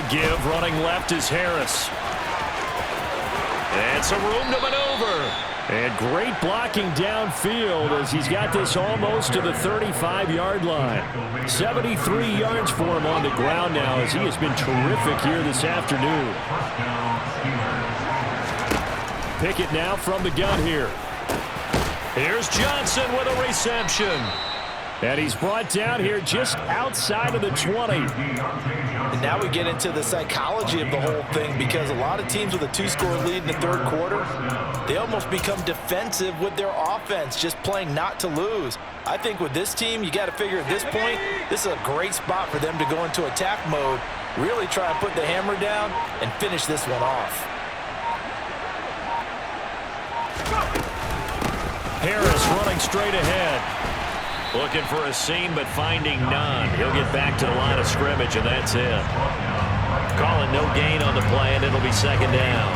Give running left is Harris. And some room to maneuver. And great blocking downfield as he's got this almost to the 35-yard line. 73 yards for him on the ground now as he has been terrific here this afternoon. Pickett now from the gun here. Here's Johnson with a reception. And he's brought down here just outside of the 20. And now we get into the psychology of the whole thing, because a lot of teams with a 2-score lead in the third quarter, they almost become defensive with their offense, just playing not to lose. I think with this team, you got to figure at this point, this is a great spot for them to go into attack mode, really try and put the hammer down and finish this one off. Harris running straight ahead. Looking for a seam, but finding none. He'll get back to the line of scrimmage, and that's it. Calling no gain on the play, and it'll be second down.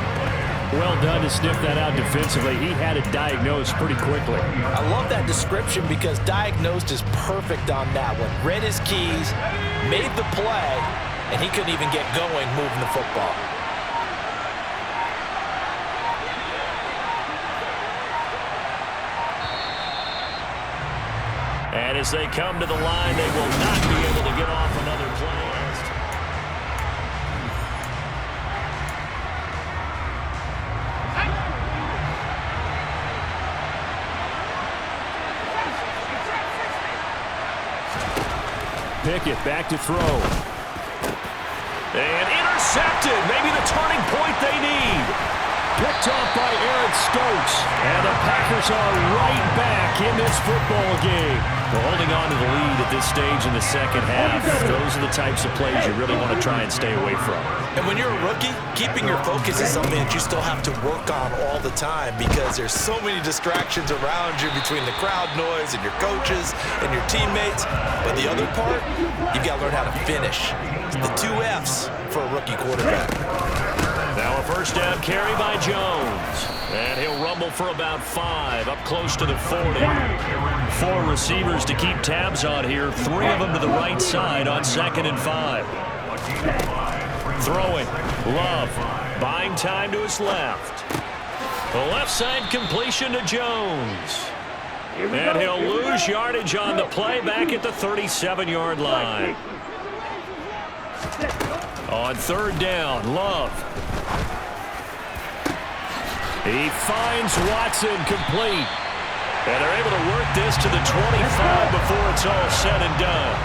Well done to sniff that out defensively. He had it diagnosed pretty quickly. I love that description because diagnosed is perfect on that one. Read his keys, made the play, and he couldn't even get going moving the football. And as they come to the line, they will not be able to get off another play. Pickett back to throw. And intercepted. Maybe the turning point they need. Picked off by Eric Stokes. And the Packers are right back in this football game. Well, holding on to the lead at this stage in the second half, those are the types of plays you really want to try and stay away from. And when you're a rookie, keeping your focus is something that you still have to work on all the time, because there's so many distractions around you between the crowd noise and your coaches and your teammates. But the other part, you've got to learn how to finish. It's the 2 F's for a rookie quarterback. Now a first down carry by Jones. And he'll rumble for about 5, up close to the 40. 4 receivers to keep tabs on here. 3 of them to the right side on 2nd and 5. Throwing. Love. Buying time to his left. The left side completion to Jones. And he'll lose yardage on the play back at the 37-yard line. On 3rd down, Love. He finds Watson complete. And they're able to work this to the 25 before it's all said and done.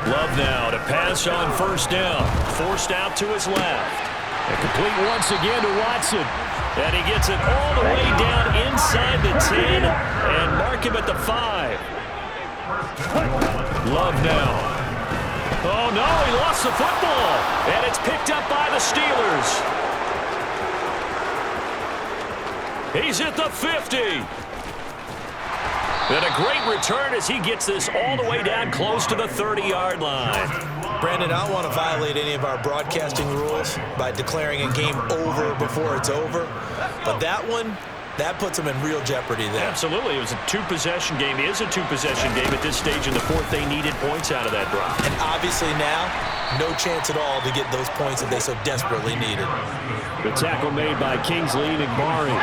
Love now to pass on 1st down. Forced out to his left. And complete once again to Watson. And he gets it all the way down inside the 10 and mark him at the 5. Love now. Oh, no, he lost the football. And it's picked up by the Steelers. He's at the 50. And a great return as he gets this all the way down close to the 30-yard line. Brandon, I don't want to violate any of our broadcasting rules by declaring a game over before it's over. But that one, that puts them in real jeopardy there. Absolutely. It was a 2-possession game. It is a 2-possession game at this stage in the 4th. They needed points out of that drive. And obviously now, no chance at all to get those points that they so desperately needed. The tackle made by Kingsley Enagbari.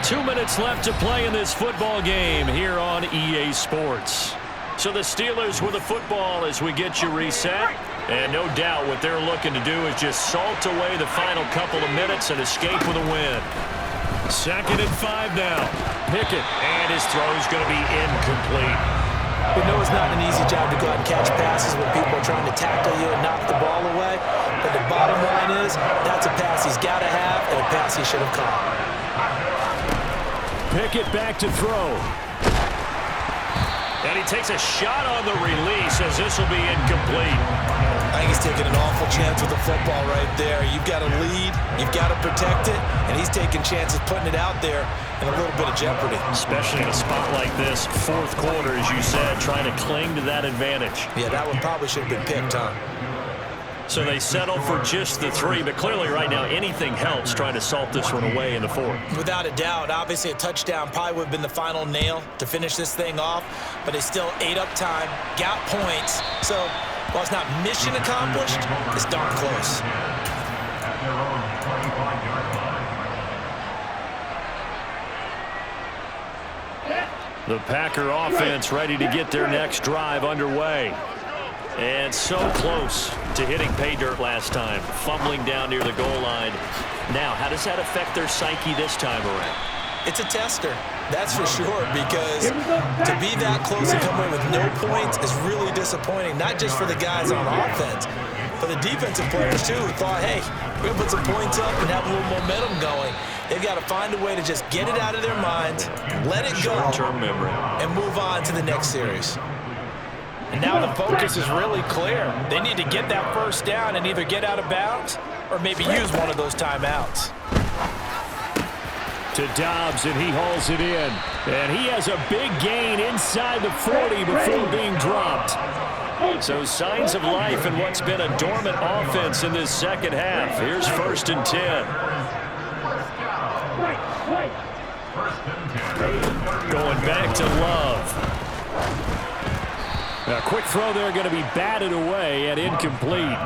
2 minutes left to play in this football game here on EA Sports. So the Steelers with the football as we get you reset. And no doubt what they're looking to do is just salt away the final couple of minutes and escape with a win. 2nd and 5 now. Pickett, and his throw is going to be incomplete. We know it's not an easy job to go out and catch passes when people are trying to tackle you and knock the ball away. But the bottom line is, that's a pass he's got to have and a pass he should have caught. Pickett back to throw. And he takes a shot on the release as this will be incomplete. I think he's taking an awful chance with the football right there. You've got to lead, you've got to protect it, and he's taking chances putting it out there in a little bit of jeopardy. Especially in a spot like this, 4th quarter, as you said, trying to cling to that advantage. Yeah, that one probably should have been picked, huh? So they settle for just the 3, but clearly right now anything helps trying to salt this one away in the 4th. Without a doubt, obviously a touchdown probably would have been the final nail to finish this thing off, but they still ate up time, got points. So while it's not mission accomplished, it's darn close. The Packer offense ready to get their next drive underway. And so close to hitting pay dirt last time, fumbling down near the goal line. Now, how does that affect their psyche this time around? It's a tester, that's for sure, because to be that close and come away with no points is really disappointing, not just for the guys on offense, but the defensive players, too, who thought, hey, we're going to put some points up and have a little momentum going. They've got to find a way to just get it out of their minds, let it go, short-term memory, and move on to the next series. And now the focus is really clear. They need to get that first down and either get out of bounds or maybe use one of those timeouts. To Dobbs, and he hauls it in. And he has a big gain inside the 40 before being dropped. So signs of life in what's been a dormant offense in this second half. Here's 1st and 10. Going back to Love. A quick throw there going to be batted away and incomplete.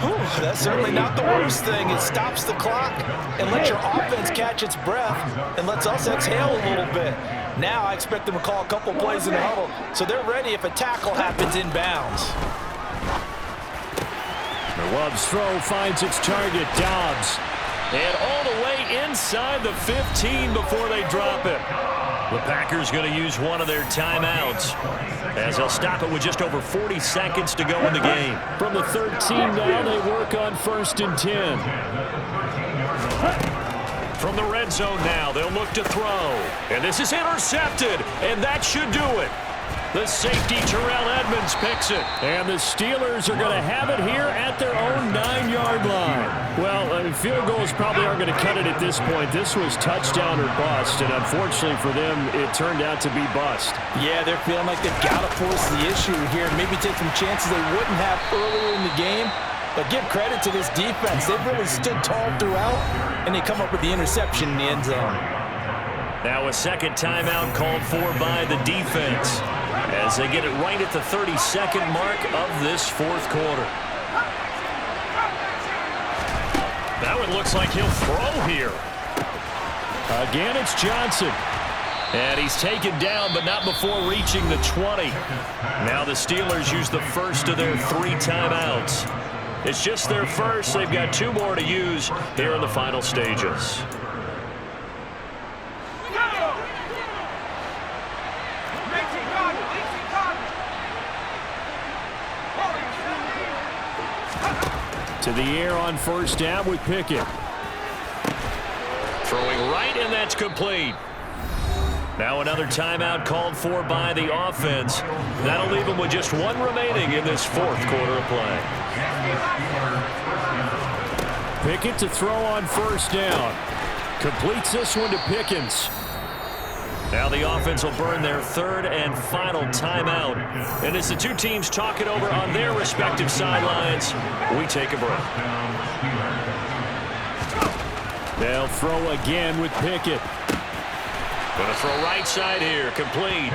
Whew, that's certainly not the worst thing. It stops the clock and lets your offense catch its breath and lets us exhale a little bit. Now I expect them to call a couple plays in the huddle, so they're ready if a tackle happens inbounds. Love's throw finds its target, Dobbs. And all the way inside the 15 before they drop it. The Packers going to use one of their timeouts as they'll stop it with just over 40 seconds to go in the game. From the 13 now, they work on 1st and 10. From the red zone now, they'll look to throw. And this is intercepted, and that should do it. The safety, Terrell Edmonds, picks it. And the Steelers are going to have it here at their own 9-yard line. Well, field goals probably aren't going to cut it at this point. This was touchdown or bust, and unfortunately for them, it turned out to be bust. Yeah, they're feeling like they've got to force the issue here, maybe take some chances they wouldn't have earlier in the game. But give credit to this defense. They've really stood tall throughout, and they come up with the interception in the end zone. Now a second timeout called for by the defense as they get it right at the 32nd mark of this 4th quarter. Now it looks like he'll throw here. Again, it's Johnson. And he's taken down, but not before reaching the 20. Now the Steelers use the first of their 3 timeouts. It's just their first. They've got 2 more to use here in the final stages. To the air on 1st down with Pickett. Throwing right, and that's complete. Now another timeout called for by the offense. That'll leave them with just 1 remaining in this 4th quarter of play. Pickett to throw on 1st down. Completes this one to Pickens. Now the offense will burn their 3rd and final timeout. And as the 2 teams talk it over on their respective sidelines, we take a break. They'll throw again with Pickett. Going to throw right side here, complete.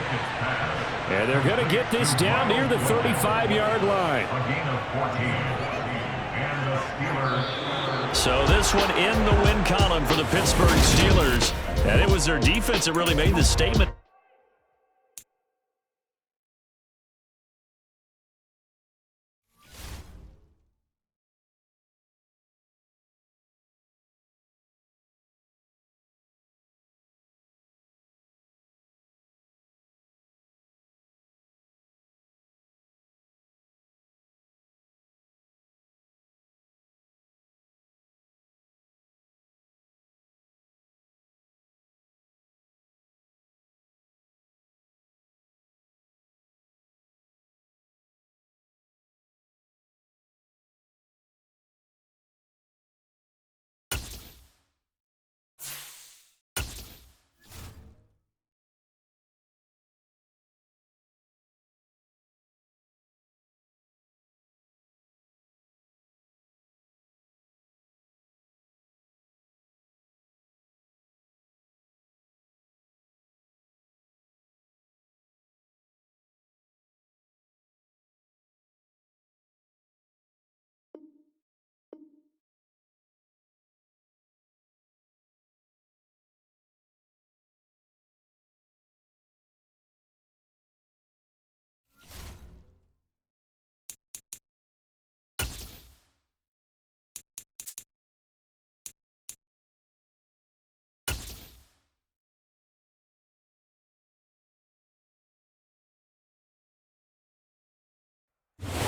And they're going to get this down near the 35-yard line. So this one in the win column for the Pittsburgh Steelers. And it was their defense that really made the statement.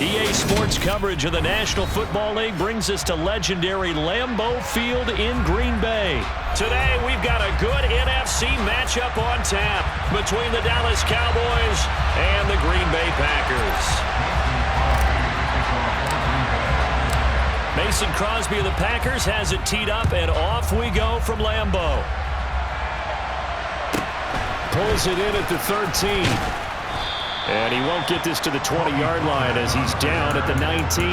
EA Sports coverage of the National Football League brings us to legendary Lambeau Field in Green Bay. Today, we've got a good NFC matchup on tap between the Dallas Cowboys and the Green Bay Packers. Mason Crosby of the Packers has it teed up, and off we go from Lambeau. Pulls it in at the 13. And he won't get this to the 20-yard line as he's down at the 19.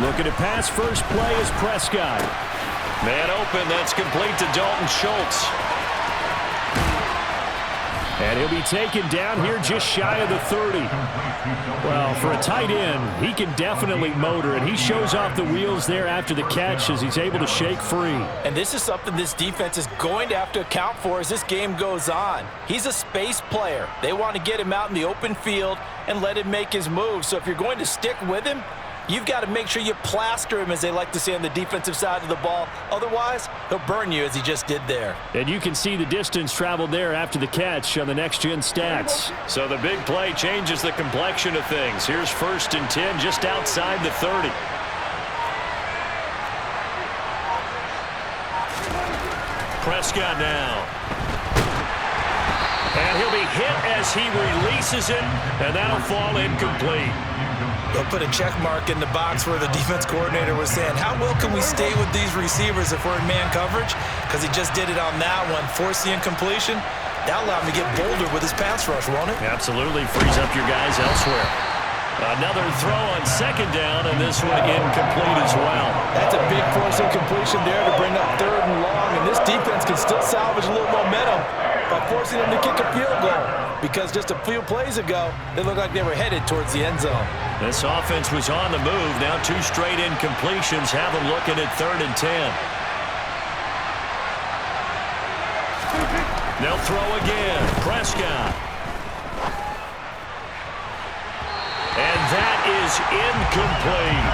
Looking to pass, first play is Prescott. Man open, that's complete to Dalton Schultz. And he'll be taken down here just shy of the 30. Well, for a tight end, he can definitely motor, and he shows off the wheels there after the catch as he's able to shake free. And this is something this defense is going to have to account for as this game goes on. He's a space player. They want to get him out in the open field and let him make his move. So if you're going to stick with him, you've got to make sure you plaster him, as they like to say on the defensive side of the ball. Otherwise, he'll burn you as he just did there. And you can see the distance traveled there after the catch on the next-gen stats. So the big play changes the complexion of things. Here's 1st and 10 just outside the 30. Prescott now. And he'll be hit as he releases it, and that'll fall incomplete. They'll put a check mark in the box where the defense coordinator was saying, how well can we stay with these receivers if we're in man coverage? Because he just did it on that one, forced the incompletion. That allowed him to get bolder with his pass rush, won't it? Absolutely frees up your guys elsewhere. Another throw on 2nd down, and this one incomplete as well. That's a big force incompletion there to bring up 3rd and long, and this defense can still salvage a little momentum by forcing them to kick a field goal, because just a few plays ago, they looked like they were headed towards the end zone. This offense was on the move. Now 2 straight incompletions have them looking at 3rd and 10. They'll throw again. Prescott. And that is incomplete.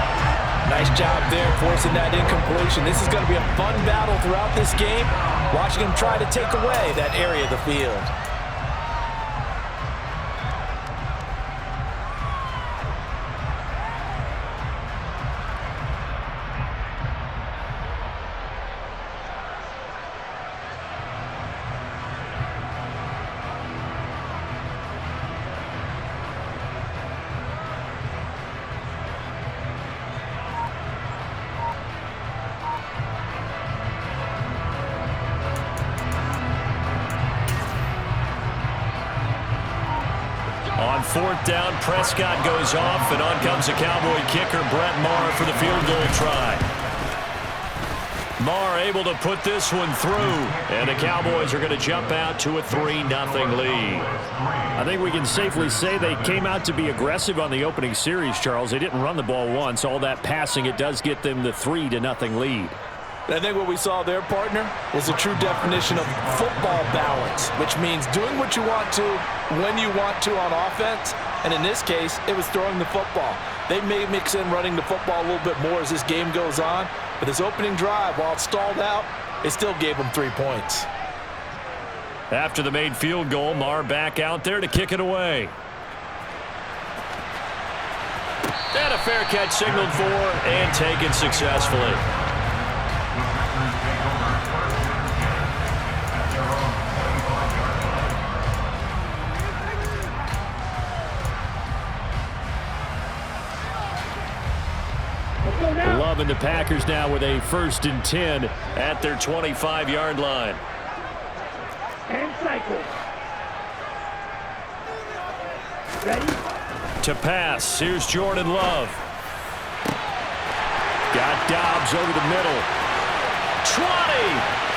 Nice job there forcing that incompletion. This is going to be a fun battle throughout this game, watching him try to take away that area of the field. On 4th down, Prescott goes off, and on comes the Cowboy kicker, Brett Maher, for the field goal try. Maher able to put this one through, and the Cowboys are going to jump out to a 3-0 lead. I think we can safely say they came out to be aggressive on the opening series, Charles. They didn't run the ball once. All that passing, it does get them the 3-0 lead. I think what we saw there, partner, was a true definition of football balance, which means doing what you want to, when you want to on offense. And in this case, it was throwing the football. They may mix in running the football a little bit more as this game goes on. But this opening drive, while it stalled out, it still gave them 3 points. After the made field goal, Maher back out there to kick it away. And a fair catch signaled for and taken successfully. Loving the Packers now with a 1st and 10 at their 25-yard line. And cycle. Ready? To pass, here's Jordan Love. Got Dobbs over the middle. 20,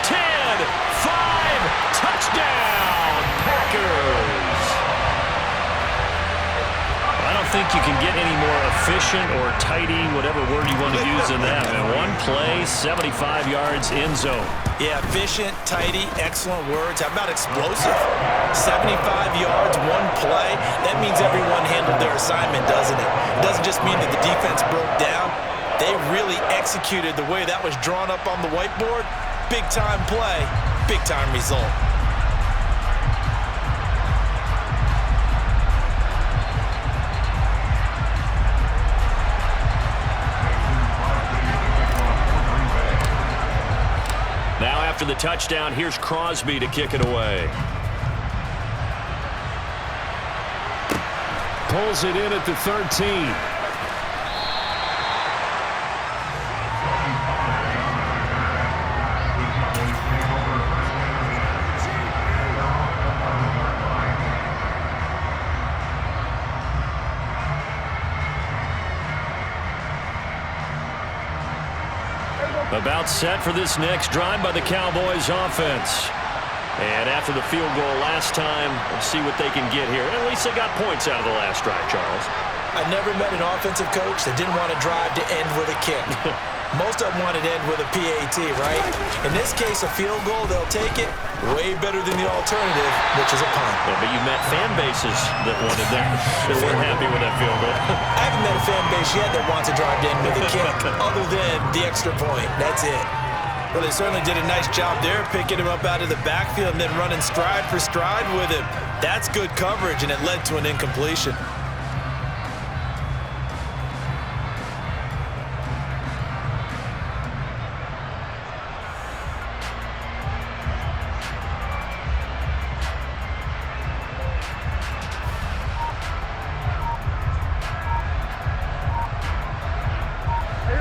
10, 5, touchdown, Packers. On a think you can get any more efficient or tidy, whatever word you want to use in that. And one play, 75 yards in zone. Yeah, efficient, tidy, excellent words. How about explosive? 75 yards, one play. That means everyone handled their assignment, doesn't it? It doesn't just mean that the defense broke down. They really executed the way that was drawn up on the whiteboard. Big-time play, big-time result. Now after the touchdown, here's Crosby to kick it away. Pulls it in at the 13. About set for this next drive by the Cowboys offense. And after the field goal last time, we'll see what they can get here. At least they got points out of the last drive, Charles. I never met an offensive coach that didn't want to drive to end with a kick. Most of them wanted to end with a PAT, right? In this case, a field goal, they'll take it. Way better than the alternative, which is a punt. Yeah, but you met fan bases that wanted that. They weren't happy with that field goal. I haven't met a fan base yet that wants to drive to end with a kick, other than the extra point. That's it. Well, they certainly did a nice job there, picking him up out of the backfield and then running stride for stride with him. That's good coverage, and it led to an incompletion.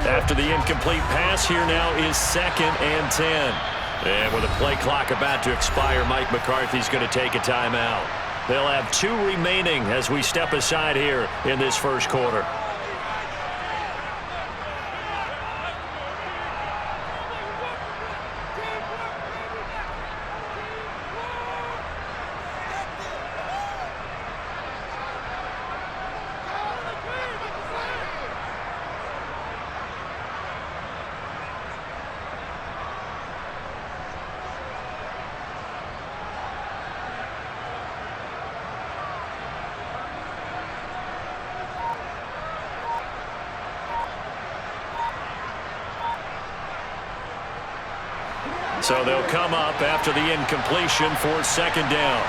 After the incomplete pass, here now is 2nd and 10. And with a play clock about to expire, Mike McCarthy's going to take a timeout. They'll have 2 remaining as we step aside here in this first quarter. So they'll come up after the incompletion for 2nd down.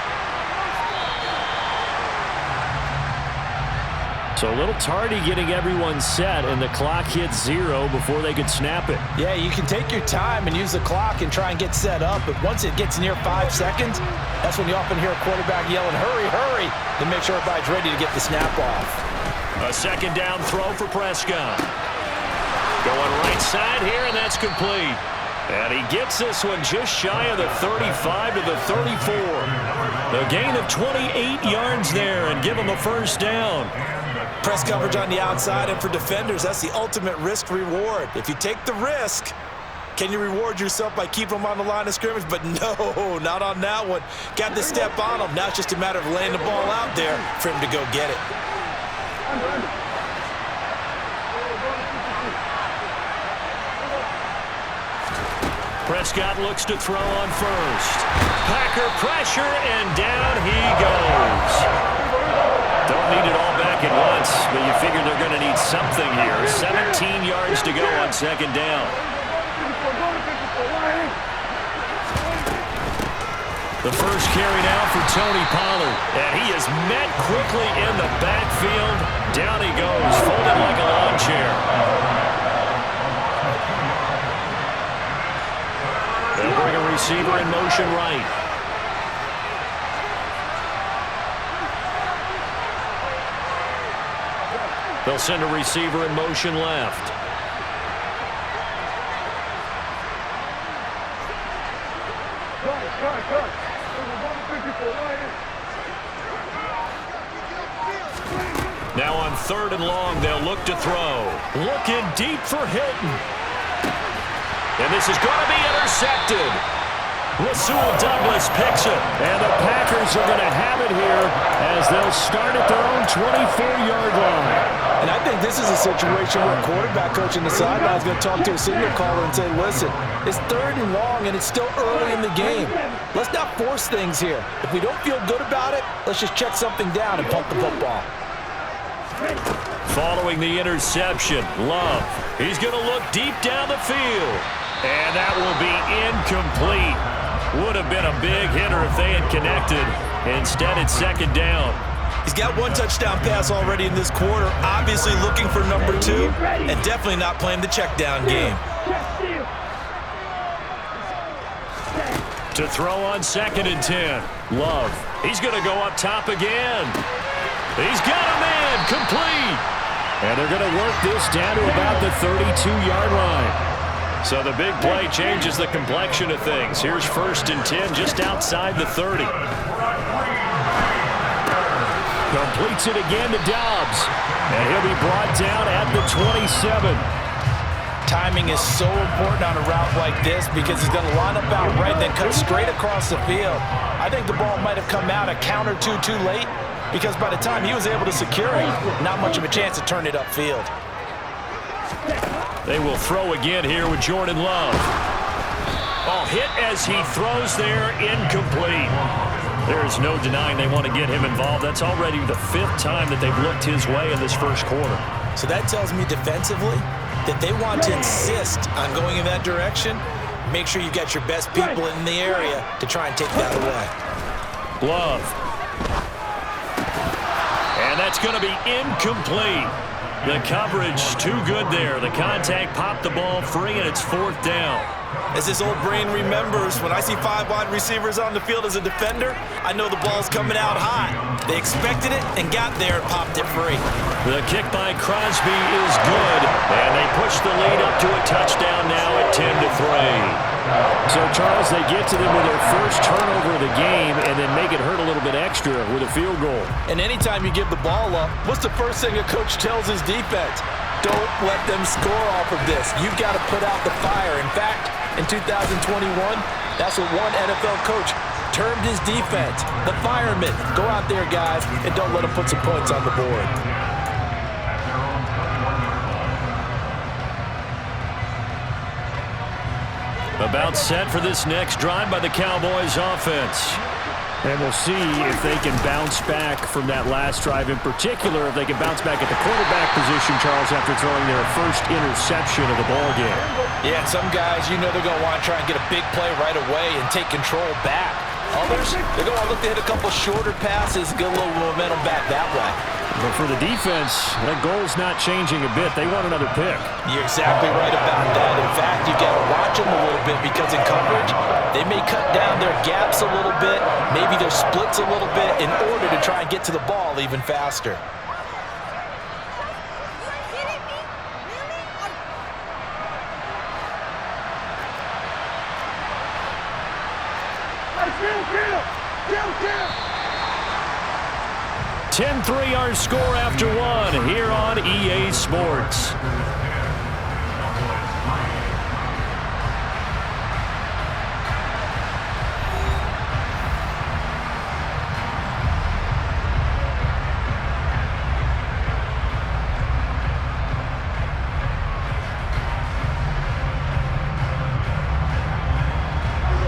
So a little tardy getting everyone set, and the clock hits 0 before they could snap it. Yeah, you can take your time and use the clock and try and get set up, but once it gets near 5 seconds, that's when you often hear a quarterback yelling, hurry, hurry, to make sure everybody's ready to get the snap off. A 2nd down throw for Prescott. Going right side here, and that's complete. And he gets this one just shy of the 35 to the 34. The gain of 28 yards there and give him a 1st down. Press coverage on the outside, and for defenders, that's the ultimate risk reward. If you take the risk, can you reward yourself by keeping them on the line of scrimmage? But no, not on that one. Got to step on them. Now it's just a matter of laying the ball out there for him to go get it. Prescott looks to throw on first. Packer pressure, and down he goes. Don't need it all back at once, but you figure they're going to need something here. 17 yards to go on 2nd down. The first carry now for Tony Pollard. And he is met quickly in the backfield. Down he goes, folded like a lawn chair. They'll bring a receiver in motion right. They'll send a receiver in motion left. Now on 3rd and long, they'll look to throw. Looking deep for Hilton. And this is going to be intercepted. Rasul Douglas picks it. And the Packers are going to have it here as they'll start at their own 24-yard line. And I think this is a situation where a quarterback coach in the sideline is going to talk to a signal caller and say, listen, it's 3rd and long and it's still early in the game. Let's not force things here. If we don't feel good about it, let's just check something down and punt the football. Following the interception, Love. He's going to look deep down the field. And that will be incomplete. Would have been a big hitter if they had connected. Instead, it's 2nd down. He's got 1 touchdown pass already in this quarter, obviously looking for number 2, and definitely not playing the check down game. To throw on 2nd and 10. Love. He's going to go up top again. He's got a man complete. And they're going to work this down to about the 32-yard line. So the big play changes the complexion of things. Here's 1st and 10 just outside the 30. Completes it again to Dobbs. And he'll be brought down at the 27. Timing is so important on a route like this because he's going to line up out right, then cut straight across the field. I think the ball might have come out a count or two too late because by the time he was able to secure it, not much of a chance to turn it upfield. They will throw again here with Jordan Love. Oh, hit as he throws there, incomplete. There's no denying they want to get him involved. That's already the 5th time that they've looked his way in this 1st quarter. So that tells me defensively that they want to insist on going in that direction. Make sure you got your best people in the area to try and take that away. Love. And that's going to be incomplete. The coverage too good there. The contact popped the ball free, and it's 4th down. As this old brain remembers, when I see 5 wide receivers on the field as a defender, I know the ball's coming out hot. They expected it and got there and popped it free. The kick by Crosby is good, and they push the lead up to a touchdown now at 10-3. So, Charles, they get to them with their first turnover of the game and then make it hurt a little bit extra with a field goal. And anytime you give the ball up, what's the first thing a coach tells his defense? Don't let them score off of this. You've got to put out the fire. In fact, in 2021, that's what one NFL coach termed his defense, the firemen. Go out there, guys, and don't let them put some points on the board. About set for this next drive by the Cowboys offense. And we'll see if they can bounce back from that last drive, in particular if they can bounce back at the quarterback position, Charles, after throwing their first interception of the ballgame. Yeah, and some guys, you know they're going to want to try and get a big play right away and take control back. Others, they're going to look to hit a couple shorter passes, get a little momentum back that way. But for the defense, that goal's not changing a bit. They want another pick. You're exactly right about that. In fact, you've got to watch them a little bit because in coverage, they may cut down their gaps a little bit, maybe their splits a little bit in order to try and get to the ball even faster. Kill. 10-3 our score after 1 here on EA Sports.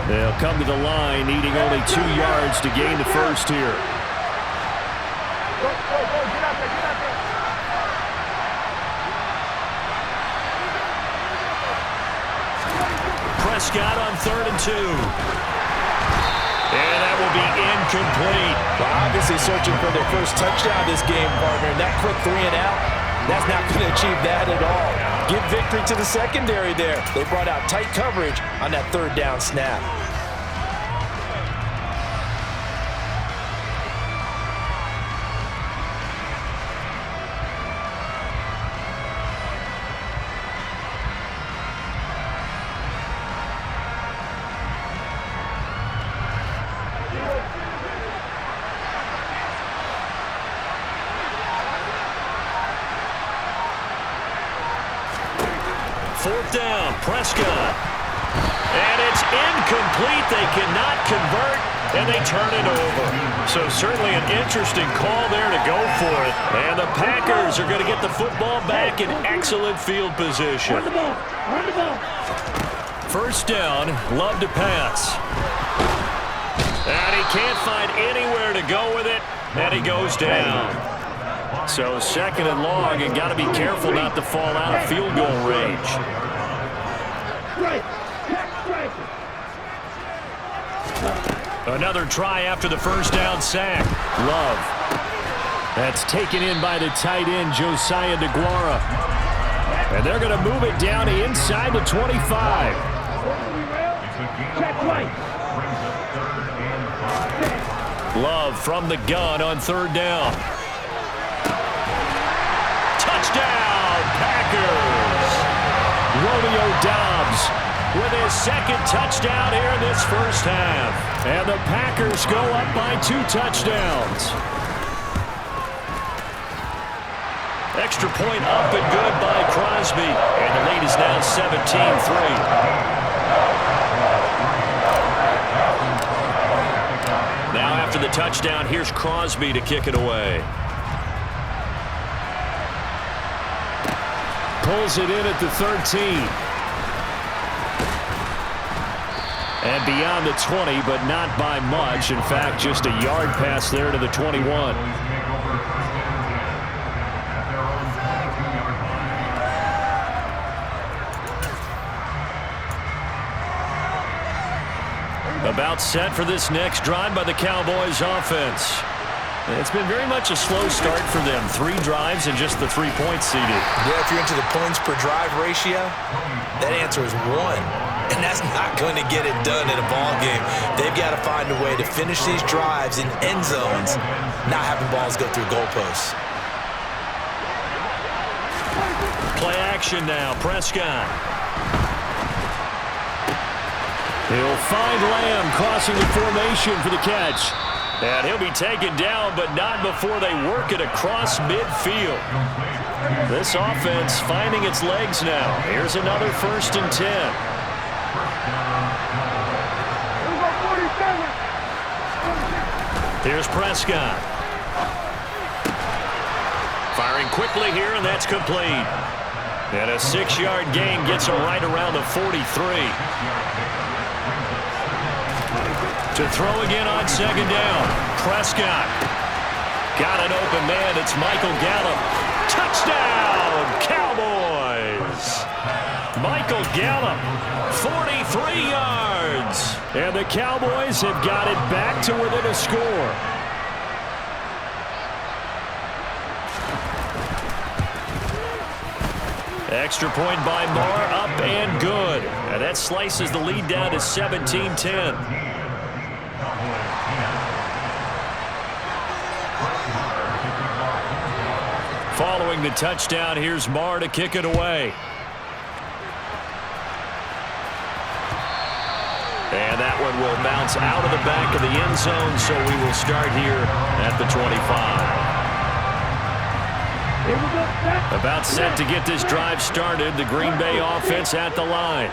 They'll come to the line, needing only 2 yards to gain the first here. Prescott on 3rd and 2. And that will be incomplete. Well, obviously searching for their first touchdown this game, partner. And that quick 3 and out, that's not going to achieve that at all. Give victory to the secondary there. They brought out tight coverage on that 3rd down snap. Fourth down, Prescott. And it's incomplete. They cannot convert, and they turn it over. So certainly an interesting call there to go for it. And the Packers are going to get the football back in excellent field position. Run the ball. Run the ball. First down, Love to pass. And he can't find anywhere to go with it, and he goes down. So second and long, and got to be careful not to fall out of field goal range. Another try after the first down sack. Love. That's taken in by the tight end, Josiah DeGuara. And they're going to move it down inside the 25. Love from the gun on third down. Touchdown, Packers! Romeo Doubs with his second touchdown here in this first half. And the Packers go up by 2 touchdowns. Extra point up and good by Crosby. And the lead is now 17-3. Now after the touchdown, here's Crosby to kick it away. Pulls it in at the 13. And beyond the 20, but not by much. In fact, just a yard pass there to the 21. About set for this next drive by the Cowboys offense. It's been very much a slow start for them. 3 drives and just the 3 points seeded. Yeah, if you're into the points per drive ratio, that answer is 1. And that's not going to get it done in a ball game. They've got to find a way to finish these drives in end zones, not having balls go through goalposts. Play action now. Prescott. He'll find Lamb crossing the formation for the catch. And he'll be taken down, but not before they work it across midfield. This offense finding its legs now. Here's another 1st and 10. Here's Prescott. Firing quickly here, and that's complete. And a 6-yard gain gets him right around the 43. To throw again on second down. Prescott. Got an open man. It's Michael Gallup. Touchdown, Cowboys. Michael Gallup, 43 yards. And the Cowboys have got it back to within a score. Extra point by Moore, up and good. And that slices the lead down to 17-10. Following the touchdown, here's Marr to kick it away. And that one will bounce out of the back of the end zone, so we will start here at the 25. About set to get this drive started, the Green Bay offense at the line.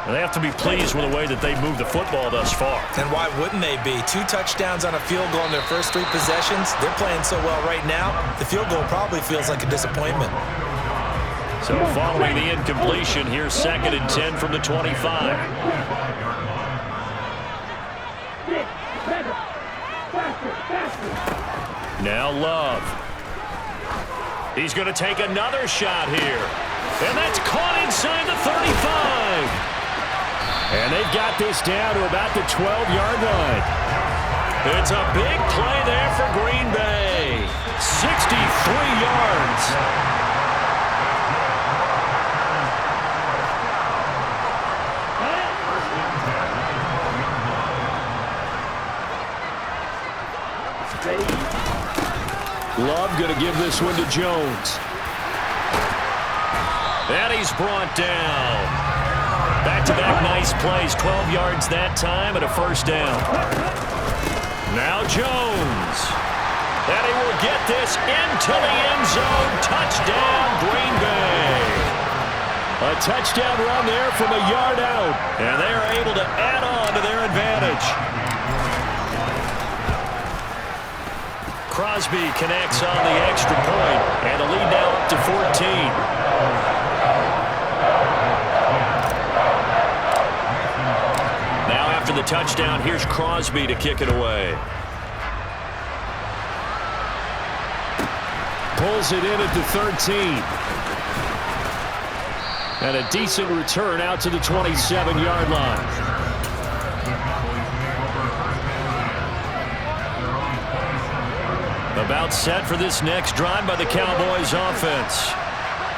They have to be pleased with the way that they moved the football thus far. And why wouldn't they be? 2 touchdowns on a field goal in their first 3 possessions. They're playing so well right now, the field goal probably feels like a disappointment. So following the incompletion, here's 2nd and 10 from the 25. Now Love. He's going to take another shot here. And that's caught inside the 35. And they've got this down to about the 12-yard line. It's a big play there for Green Bay. 63 yards. Love going to give this one to Jones. And he's brought down. Back-to-back nice plays, 12 yards that time and a first down. Now Jones. And he will get this into the end zone. Touchdown, Green Bay. A touchdown run there from a yard out. And they are able to add on to their advantage. Crosby connects on the extra point, and the lead now up to 14. Now after the touchdown, here's Crosby to kick it away. Pulls it in at the 13. And a decent return out to the 27-yard line. About set for this next drive by the Cowboys offense.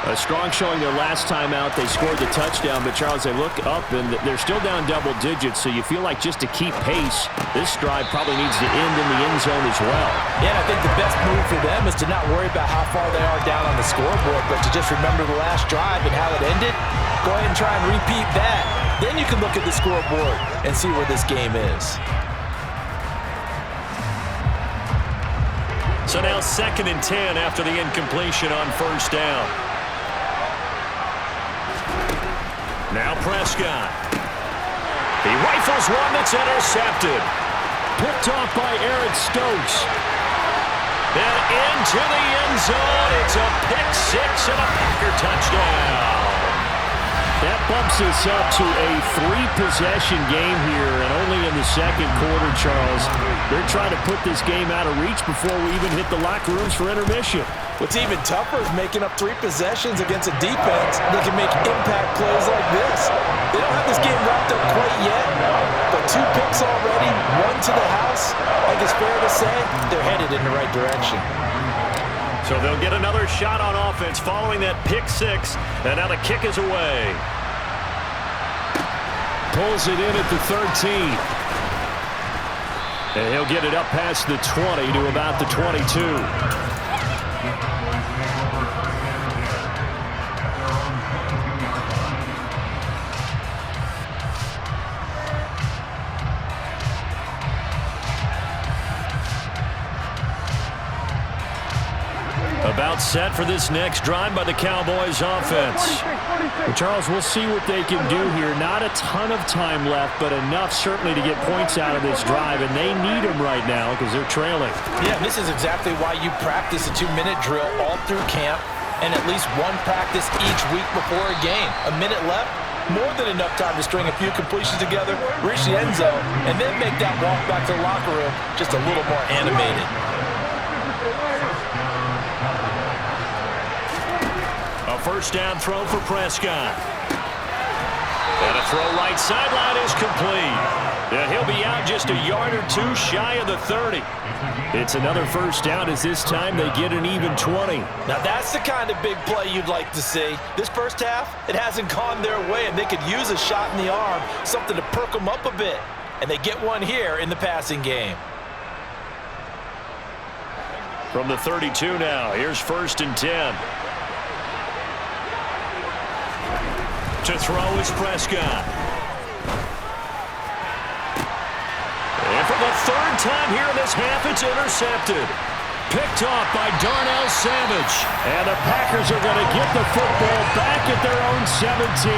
A strong showing their last time out. They scored the touchdown, but Charles, they look up and they're still down double digits, so you feel like just to keep pace, this drive probably needs to end in the end zone as well. Yeah, and I think the best move for them is to not worry about how far they are down on the scoreboard, but to just remember the last drive and how it ended. Go ahead and try and repeat that. Then you can look at the scoreboard and see where this game is. So now 2nd and 10 after the incompletion on first down. Now Prescott. He rifles one that's intercepted. Picked off by Aaron Stokes. And into the end zone. It's a pick six and a Packer touchdown. That bumps us up to a 3-possession game here, and only in the second quarter, Charles. They're trying to put this game out of reach before we even hit the locker rooms for intermission. What's even tougher is making up 3 possessions against a defense that can make impact plays like this. They don't have this game wrapped up quite yet, but 2 picks already, 1 to the house. I think it's fair to say they're headed in the right direction. So they'll get another shot on offense following that pick six, and now the kick is away. Pulls it in at the 13. And he'll get it up past the 20 to about the 22. About set for this next drive by the Cowboys offense. Well, Charles, we'll see what they can do here. Not a ton of time left, but enough certainly to get points out of this drive, and they need them right now because they're trailing. Yeah, this is exactly why you practice a 2-minute drill all through camp and at least 1 practice each week before a game. A minute left, more than enough time to string a few completions together, reach the end zone, and then make that walk back to the locker room just a little more animated. A first down throw for Prescott. And a throw right sideline is complete. And he'll be out just a yard or 2 shy of the 30. It's another first down as this time they get an even 20. Now that's the kind of big play you'd like to see. This first half, it hasn't gone their way, and they could use a shot in the arm, something to perk them up a bit. And they get one here in the passing game. From the 32 now, here's 1st and 10. To throw is Prescott. And for the 3rd time here in this half, it's intercepted. Picked off by Darnell Savage. And the Packers are going to get the football back at their own 17.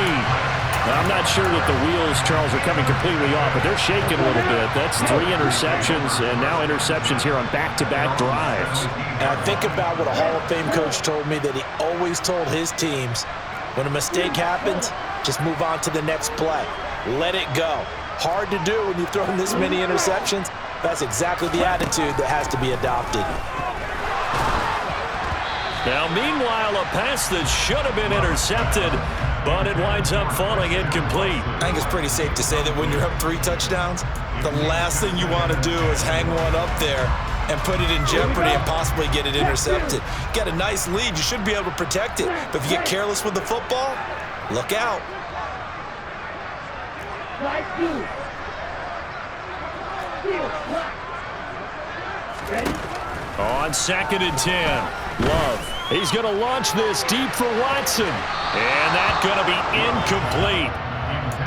Now, I'm not sure that the wheels, Charles, are coming completely off, but they're shaking a little bit. That's 3 interceptions, and now interceptions here on back-to-back drives. And I think about what a Hall of Fame coach told me that he always told his teams, when a mistake happens, just move on to the next play. Let it go. Hard to do when you throw in this many interceptions. That's exactly the attitude that has to be adopted. Now, meanwhile, a pass that should have been intercepted, but it winds up falling incomplete. I think it's pretty safe to say that when you're up 3 touchdowns, the last thing you want to do is hang one up there and put it in jeopardy and possibly get it intercepted. You got a nice lead. You should be able to protect it. But if you get careless with the football, look out. On 2nd and 10, Love. He's going to launch this deep for Watson. And that's going to be incomplete.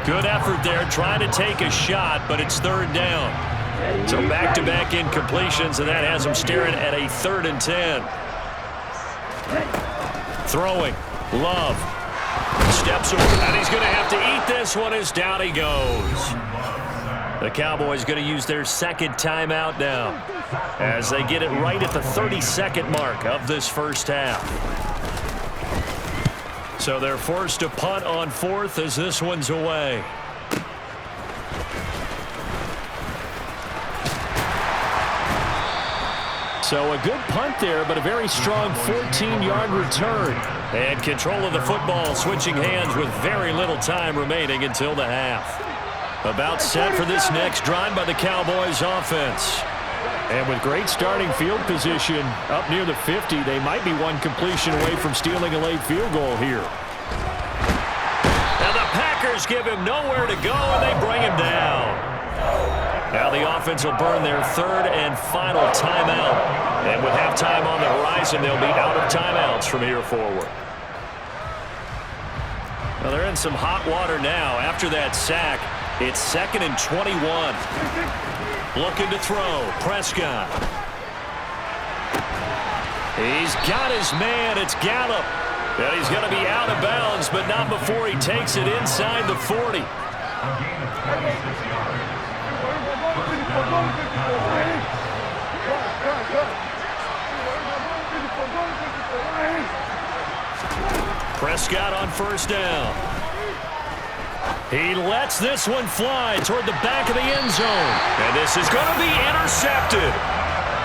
Good effort there, trying to take a shot, but it's 3rd down. So back-to-back incompletions, and that has him staring at a 3rd and 10. Throwing. Love. Steps And he's going to have to eat this one as down he goes. The Cowboys going to use their second timeout now as they get it right at the 30-second mark of this first half. So they're forced to punt on fourth as this one's away. So a good punt there, but a very strong 14-yard return. And control of the football switching hands with very little time remaining until the half. About set for this next drive by the Cowboys offense. And with great starting field position up near the 50, they might be one completion away from stealing a late field goal here. Now the Packers give him nowhere to go, and they bring him down. Now the offense will burn their third and final timeout. And with halftime on the horizon, they'll be out of timeouts from here forward. Well, they're in some hot water now after that sack. It's 2nd and 21. Looking to throw. Prescott. He's got his man. It's Gallup. And he's going to be out of bounds, but not before he takes it inside the 40. Prescott on first down. He lets this one fly toward the back of the end zone. And this is going to be intercepted.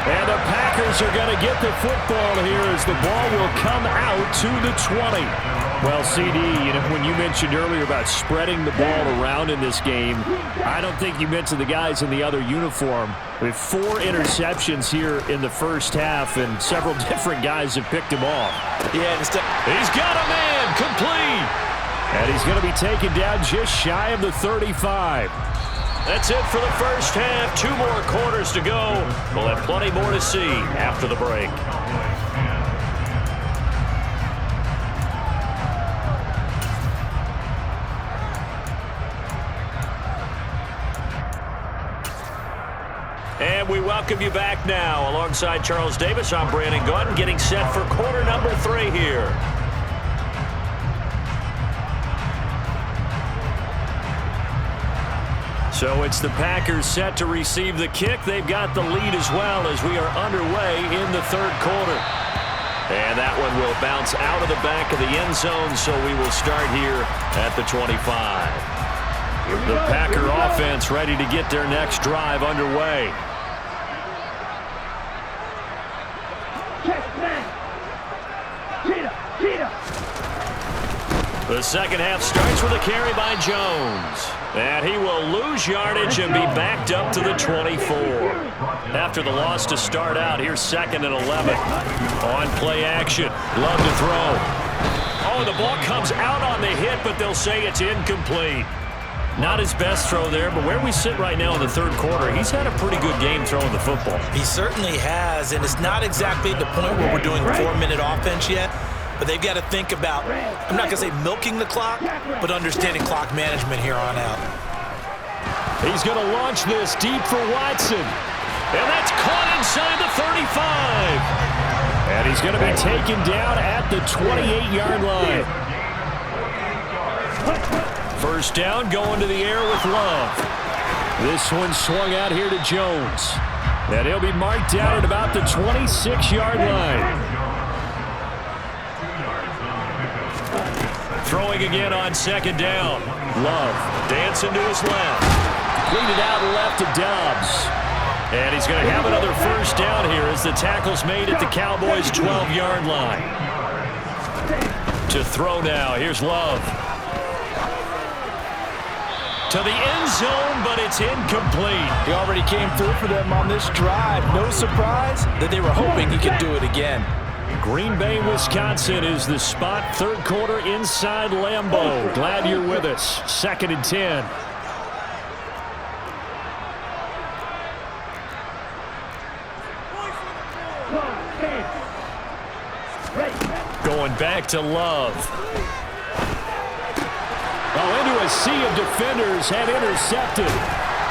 And the Packers are going to get the football here as the ball will come out to the 20. Well, CD, when you mentioned earlier about spreading the ball around in this game, I don't think you mentioned the guys in the other uniform. With 4 interceptions here in the first half, and several different guys have picked him off. Yeah, he's got a man complete. And he's going to be taken down just shy of the 35. That's it for the first half. 2 more quarters to go. We'll have plenty more to see after the break. And we welcome you back now. Alongside Charles Davis, I'm Brandon Gautin, getting set for quarter number 3 here. So it's the Packers set to receive the kick. They've got the lead as well as we are underway in the third quarter. And that one will bounce out of the back of the end zone, so we will start here at the 25. The Packer offense ready to get their next drive underway. The second half starts with a carry by Jones. And he will lose yardage and be backed up to the 24. After the loss to start out, here's 2nd and 11. On play action. Love to throw. Oh, the ball comes out on the hit, but they'll say it's incomplete. Not his best throw there, but where we sit right now in the third quarter, he's had a pretty good game throwing the football. He certainly has, and it's not exactly the point where we're doing 4-minute offense yet. But they've got to think about, I'm not going to say milking the clock, but understanding clock management here on out. He's going to launch this deep for Watson. And that's caught inside the 35. And he's going to be taken down at the 28-yard line. First down, going to the air with Love. This one swung out here to Jones. And he'll be marked down at about the 26-yard line. Throwing again on second down. Love dancing to his left. Cleaned it out left to Dobbs. And he's going to have another first down here as the tackle's made at the Cowboys' 12-yard line. To throw now. Here's Love. To the end zone, but it's incomplete. He already came through for them on this drive. No surprise that they were hoping he could do it again. Green Bay, Wisconsin is the spot. Third quarter inside Lambeau. Glad you're with us. 2nd and 10. Going back to Love. Oh, into a sea of defenders, had intercepted.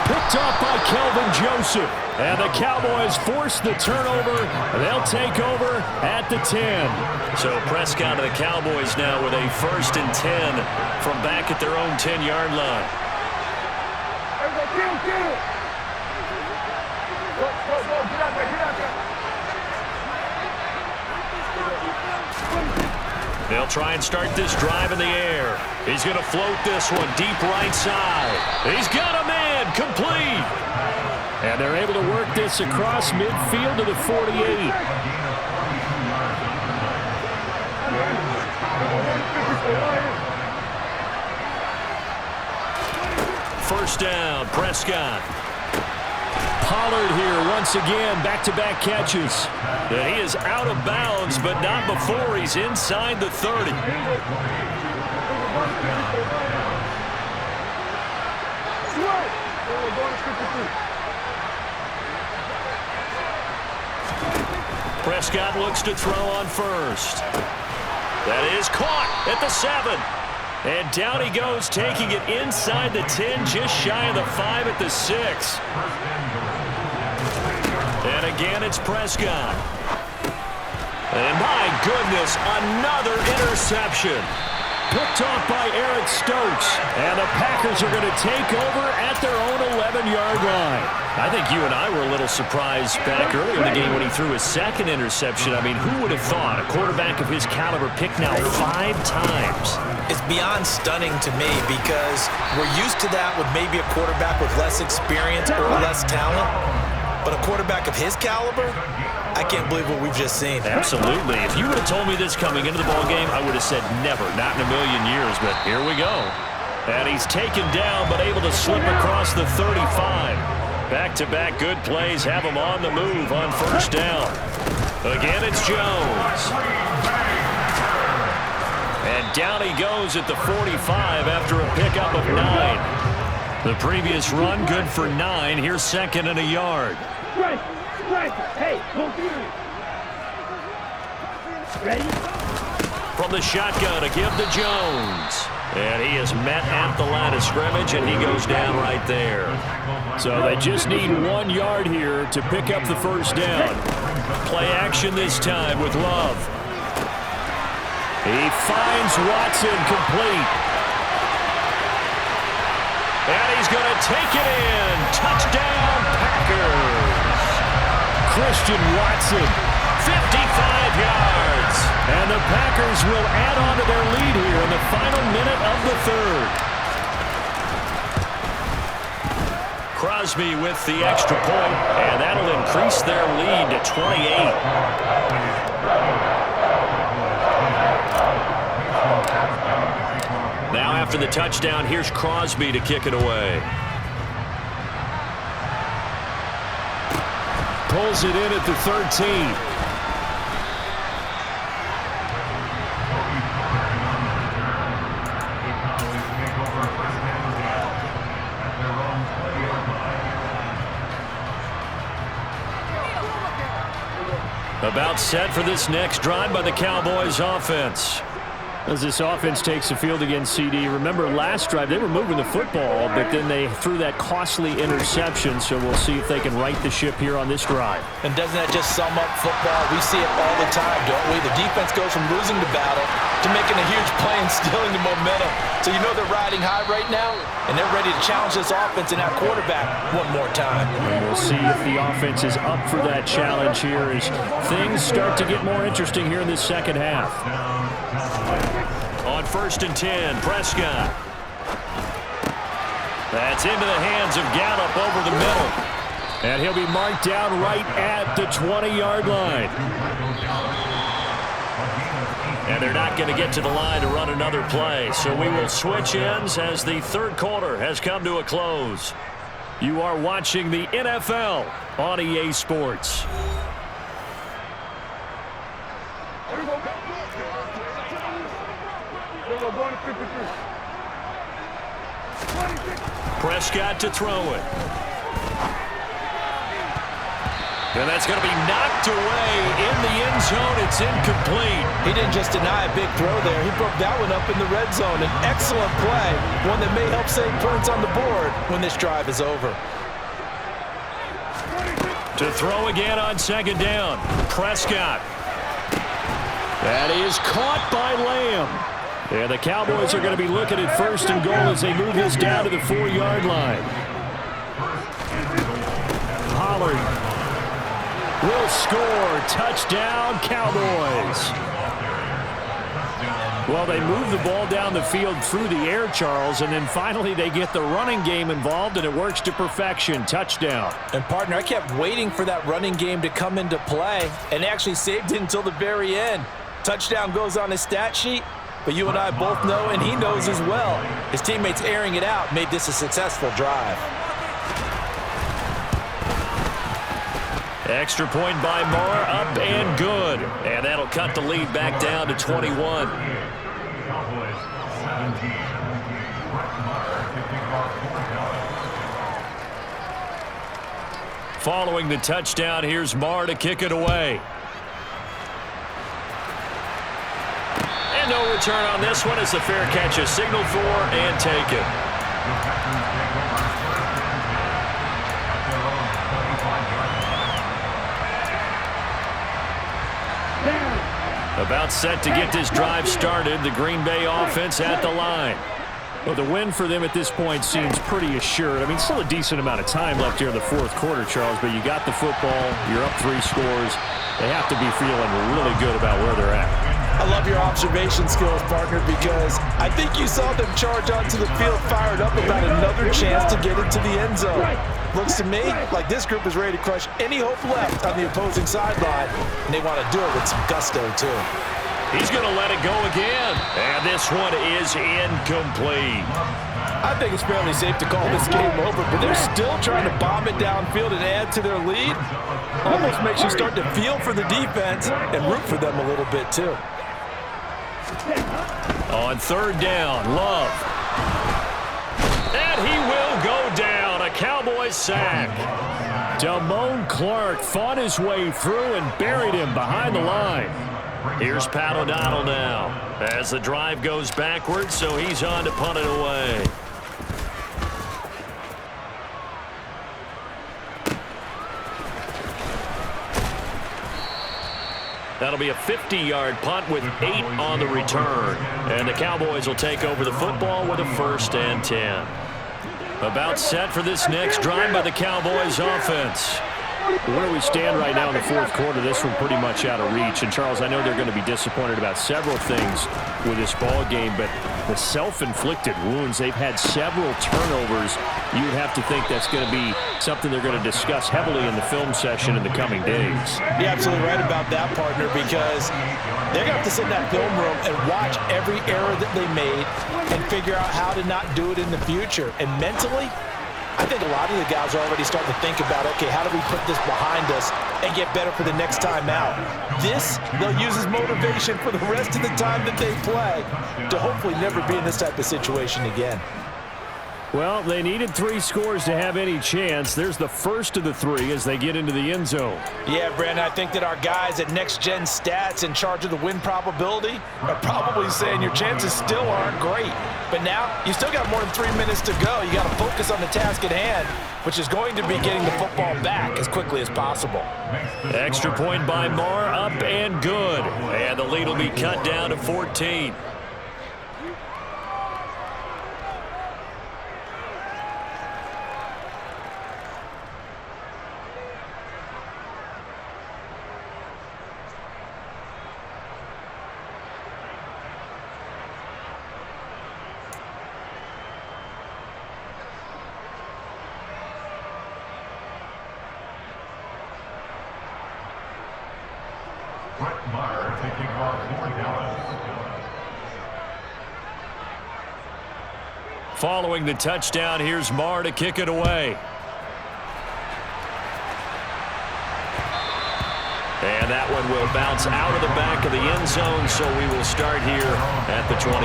Picked off by Kelvin Joseph. And the Cowboys force the turnover. They'll take over at the 10. So Prescott and the Cowboys now with a 1st and 10 from back at their own 10-yard line. They'll try and start this drive in the air. He's going to float this one deep right side. He's got a man, complete. And they're able to work this across midfield to the 48. First down, Prescott. Pollard here once again, back-to-back catches. And he is out of bounds, but not before he's inside the 30. Prescott looks to throw on first. That is caught at the 7. And down he goes, taking it inside the 10, just shy of the 5 at the 6. And again, it's Prescott. And my goodness, another interception. Picked off by Eric Stokes. And the Packers are going to take over at their own 11-yard line. I think you and I were a little surprised back earlier in the game when he threw his 2nd interception. I mean, who would have thought a quarterback of his caliber picked now 5 times? It's beyond stunning to me because we're used to that with maybe a quarterback with less experience or less talent. But a quarterback of his caliber, I can't believe what we've just seen. Absolutely. If you would have told me this coming into the ballgame, I would have said never, not in a million years. But here we go. And he's taken down, but able to slip across the 35. Back-to-back good plays have him on the move on first down. Again, it's Jones. And down he goes at the 45 after a pickup of 9. The previous run good for 9. Here's 2nd and a yard. Hey, ready? From the shotgun, a give to Jones. And he is met at the line of scrimmage, and he goes down right there. So they just need 1 yard here to pick up the first down. Play action this time with Love. He finds Watson complete. And he's going to take it in. Touchdown, Packers. Christian Watson. 55 yards. And the Packers will add on to their lead here in the final minute of the 3rd. Crosby with the extra point, and that'll increase their lead to 28. Now after the touchdown, here's Crosby to kick it away. Pulls it in at the 13. About set for this next drive by the Cowboys offense. As this offense takes the field against CD, remember last drive they were moving the football, but then they threw that costly interception, so we'll see if they can right the ship here on this drive. And doesn't that just sum up football? We see it all the time, don't we? The defense goes from losing the battle to making a huge play and stealing the momentum. So you know they're riding high right now, and they're ready to challenge this offense and that quarterback one more time. And we'll see if the offense is up for that challenge here as things start to get more interesting here in this second half. On 1st and 10, Prescott. That's into the hands of Gallup over the middle. And he'll be marked down right at the 20-yard line. And they're not going to get to the line to run another play. So we will switch ends as the 3rd quarter has come to a close. You are watching the NFL on EA Sports. Prescott to throw it. And that's going to be knocked away in the end zone. It's incomplete. He didn't just deny a big throw there. He broke that one up in the red zone. An excellent play, one that may help save points on the board when this drive is over. To throw again on second down. Prescott. That is caught by Lamb. And the Cowboys are going to be looking at first and goal as they move this down to the 4-yard line. Pollard will score. Touchdown, Cowboys. Well, they move the ball down the field through the air, Charles, and then finally they get the running game involved, and it works to perfection. Touchdown. And, partner, I kept waiting for that running game to come into play and actually saved it until the very end. Touchdown goes on his stat sheet, but you and I both know, and he knows as well, his teammates airing it out made this a successful drive. Extra point by Moore, up and good. And that'll cut the lead back down to 21. Following the touchdown, here's Moore to kick it away. And no return on this one as the fair catch is signaled for and taken. About set to get this drive started. The Green Bay offense at the line. Well, the win for them at this point seems pretty assured. I mean, still a decent amount of time left here in the fourth quarter, Charles, but you got the football. You're up 3 scores. They have to be feeling really good about where they're at. I love your observation skills, partner, because I think you saw them charge onto the field fired up about another chance to get into the end zone. Looks to me like this group is ready to crush any hope left on the opposing sideline, and they want to do it with some gusto, too. He's going to let it go again, and this one is incomplete. I think it's fairly safe to call this game over, but they're still trying to bomb it downfield and add to their lead. Almost makes you start to feel for the defense and root for them a little bit, too. On third down, Love. And he will go down. A Cowboys sack. Damone Clark fought his way through and buried him behind the line. Here's Pat O'Donnell now as the drive goes backwards, so he's on to punt it away. That'll be a 50-yard punt with 8 on the return. And the Cowboys will take over the football with a 1st and 10. About set for this next drive by the Cowboys offense. Where we stand right now in the fourth quarter, this one pretty much out of reach. And, Charles, I know they're going to be disappointed about several things with this ball game, but the self-inflicted wounds, they've had several turnovers. You would have to think that's going to be something they're going to discuss heavily in the film session in the coming days. You're absolutely right about that, partner, because they're going to have to sit in that film room and watch every error that they made and figure out how to not do it in the future. And mentally, I think a lot of the guys are already starting to think about, okay, how do we put this behind us and get better for the next time out? This, they'll use as motivation for the rest of the time that they play to hopefully never be in this type of situation again. Well, they needed 3 scores to have any chance. There's the first of the 3 as they get into the end zone. Yeah, Brandon, I think that our guys at Next Gen Stats in charge of the win probability are probably saying your chances still aren't great. But now, you still got more than 3 minutes to go. You got to focus on the task at hand, which is going to be getting the football back as quickly as possible. Extra point by Moore, up and good. And the lead will be cut down to 14. Following the touchdown, here's Marr to kick it away. And that one will bounce out of the back of the end zone, so we will start here at the 25.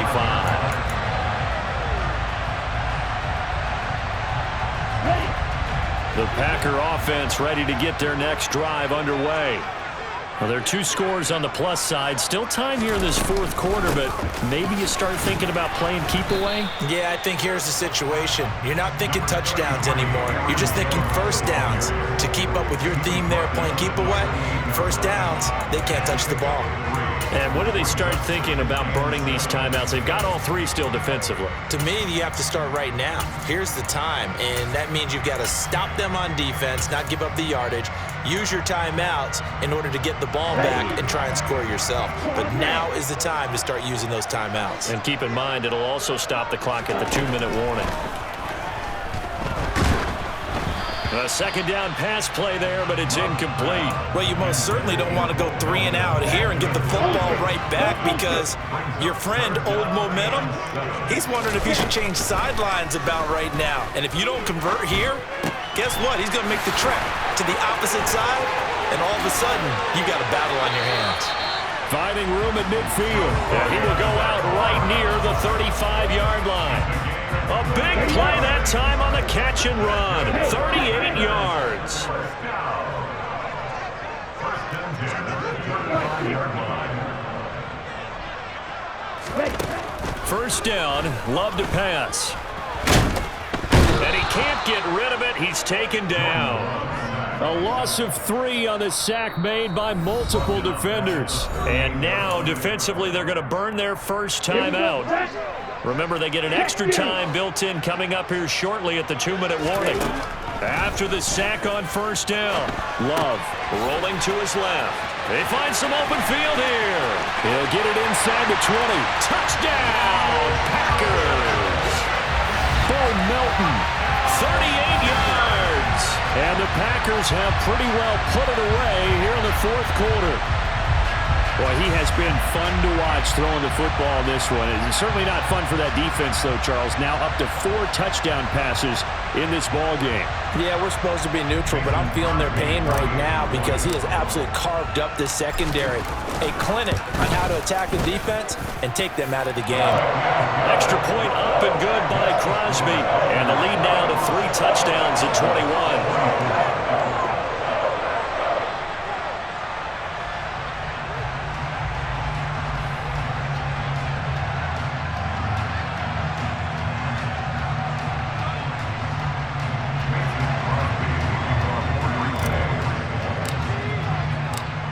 The Packer offense ready to get their next drive underway. Well, there are 2 scores on the plus side. Still time here in this fourth quarter, but maybe you start thinking about playing keep away? Yeah, I think here's the situation. You're not thinking touchdowns anymore. You're just thinking first downs. To keep up with your theme there, playing keep away, first downs, they can't touch the ball. And when do they start thinking about burning these timeouts? They've got all 3 still defensively. To me, you have to start right now. Here's the time, and that means you've got to stop them on defense, not give up the yardage, use your timeouts in order to get the ball back and try and score yourself. But now is the time to start using those timeouts. And keep in mind, it'll also stop the clock at the 2-minute warning. A second down pass play there, but it's incomplete. Well, you most certainly don't want to go 3 and out here and get the football right back because your friend, Old Momentum, he's wondering if he should change sidelines about right now. And if you don't convert here, guess what? He's going to make the trek to the opposite side, and all of a sudden, you got a battle on your hands. Finding room at midfield. And he will go out right near the 35-yard line. A big play that time on the catch and run. 38 yards. First down, Love to pass. And he can't get rid of it. He's taken down. A loss of 3 on the sack made by multiple defenders. And now, defensively, they're going to burn their first time out. Remember, they get an extra time built in coming up here shortly at the 2-minute warning. After the sack on first down, Love rolling to his left. They find some open field here. He'll get it inside the 20. Touchdown, Packers. Bo Melton. 38 yards. And the Packers have pretty well put it away here in the fourth quarter. Boy, he has been fun to watch throwing the football in this one. It's certainly not fun for that defense, though, Charles. Now up to 4 touchdown passes in this ball game. Yeah, we're supposed to be neutral, but I'm feeling their pain right now because he has absolutely carved up this secondary. A clinic on how to attack the defense and take them out of the game. Extra point up and good by Crosby. And the lead now to 3 touchdowns at 21.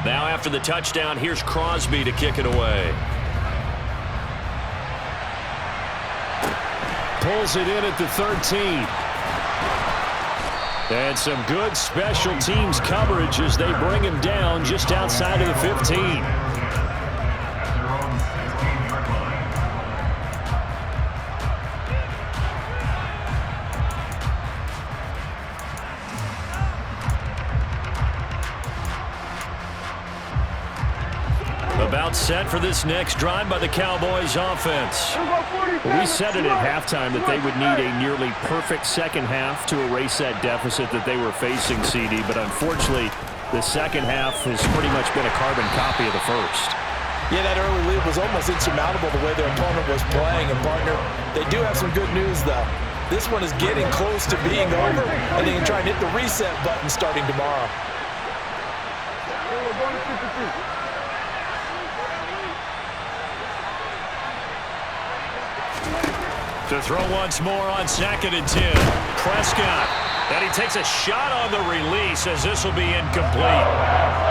Now after the touchdown, here's Crosby to kick it away. Pulls it in at the 13. And some good special teams coverage as they bring him down just outside of the 15. About set for this next drive by the Cowboys offense. We said it at halftime that they would need a nearly perfect second half to erase that deficit that they were facing, CD, but unfortunately the second half has pretty much been a carbon copy of the first. Yeah, that early lead was almost insurmountable the way their opponent was playing. And, partner, they do have some good news, though. This one is getting close to being over, and they can try and hit the reset button starting tomorrow. To throw once more on 2nd and 10. Prescott. And he takes a shot on the release as this will be incomplete.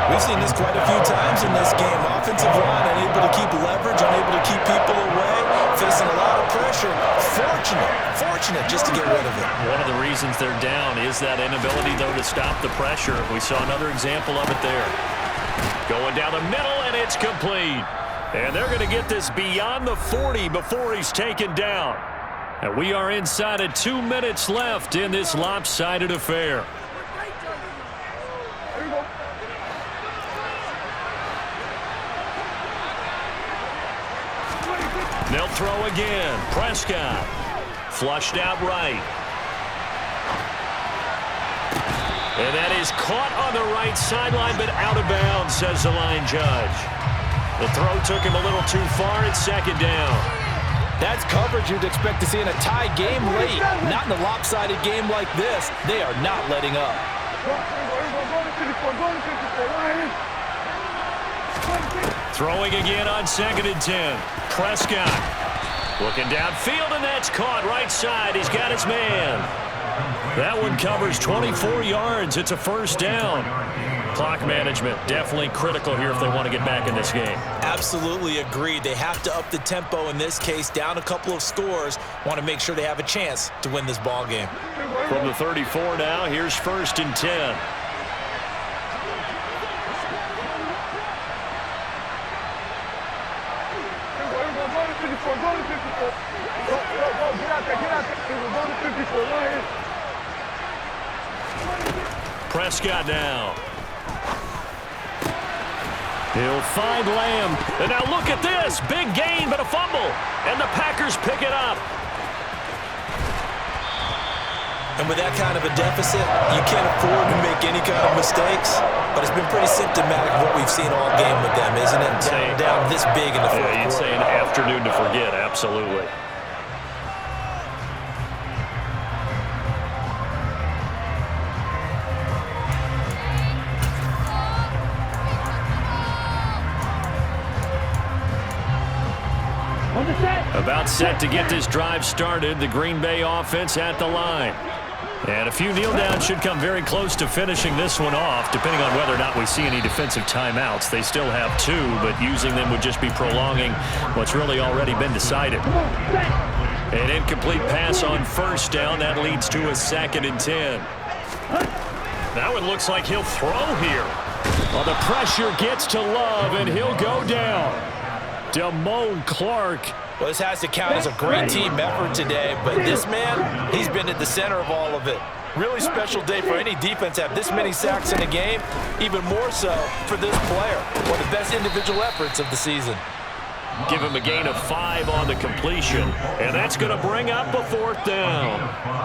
We've seen this quite a few times in this game. Offensive line unable to keep leverage, unable to keep people away, facing a lot of pressure. Fortunate just to get rid of it. One of the reasons they're down is that inability, though, to stop the pressure. We saw another example of it there. Going down the middle, and it's complete. And they're going to get this beyond the 40 before he's taken down. And we are inside of 2 minutes left in this lopsided affair. They'll throw again. Prescott. Flushed out right. And that is caught on the right sideline, but out of bounds, says the line judge. The throw took him a little too far. It's 2nd down. That's coverage you'd expect to see in a tie game late. Not in a lopsided game like this. They are not letting up. Throwing again on 2nd and 10. Prescott looking downfield, and that's caught right side. He's got his man. That one covers 24 yards. It's a first down. Clock management definitely critical here if they want to get back in this game. Absolutely agreed. They have to up the tempo in this case, down a couple of scores. Want to make sure they have a chance to win this ball game. From the 34 now, here's 1st and 10. Prescott now. He'll find Lamb. And now look at this. Big gain, but a fumble. And the Packers pick it up. And with that kind of a deficit, you can't afford to make any kind of mistakes. But it's been pretty symptomatic of what we've seen all game with them, isn't it? Down this big in the fourth quarter. You'd say an afternoon to forget, absolutely. About set to get this drive started. The Green Bay offense at the line. And a few kneel downs should come very close to finishing this one off, depending on whether or not we see any defensive timeouts. They still have 2, but using them would just be prolonging what's really already been decided. An incomplete pass on 1st down. That leads to a 2nd and 10. Now it looks like he'll throw here. Well, the pressure gets to Love, and he'll go down. Damone Clark. Well, this has to count as a great team effort today, but this man, he's been at the center of all of it. Really special day for any defense to have this many sacks in a game, even more so for this player. One of the best individual efforts of the season. Give him a gain of 5 on the completion, and that's going to bring up a 4th down.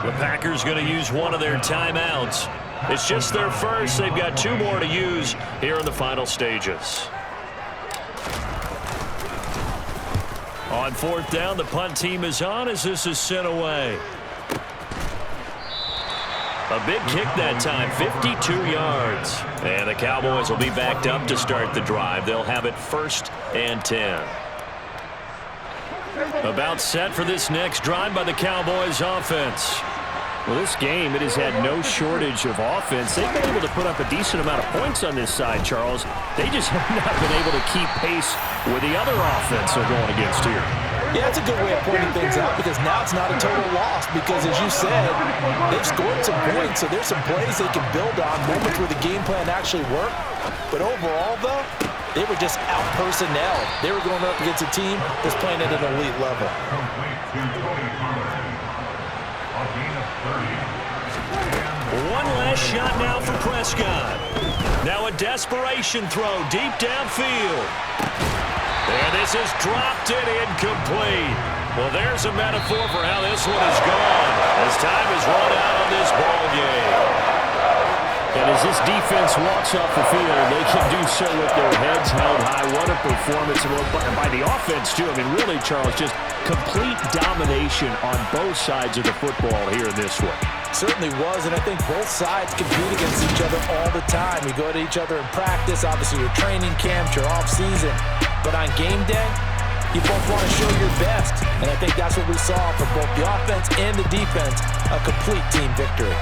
The Packers going to use one of their timeouts. It's just their first. They've got 2 more to use here in the final stages. On 4th down, the punt team is on as this is sent away. A big kick that time, 52 yards. And the Cowboys will be backed up to start the drive. They'll have it 1st and 10. About set for this next drive by the Cowboys offense. Well, this game, it has had no shortage of offense. They've been able to put up a decent amount of points on this side, Charles. They just have not been able to keep pace with the other offense they're going against here. Yeah, that's a good way of pointing things out because now it's not a total loss because, as you said, they've scored some points, so there's some plays they can build on, moments where the game plan actually worked. But overall, though, they were just out-personnel. They were going up against a team that's playing at an elite level. One last shot now for Prescott. Now a desperation throw deep downfield. And this is dropped and incomplete. Well, there's a metaphor for how this one is gone as time is run out on this ball game. And as this defense walks off the field, they can do so with their heads held high. What a performance by the offense, too. I mean, really, Charles, just complete domination on both sides of the football here in this one. Certainly was, and I think both sides compete against each other all the time. You go to each other in practice, obviously your training camp, your off-season. But on game day, you both want to show your best. And I think that's what we saw from both the offense and the defense, a complete team victory.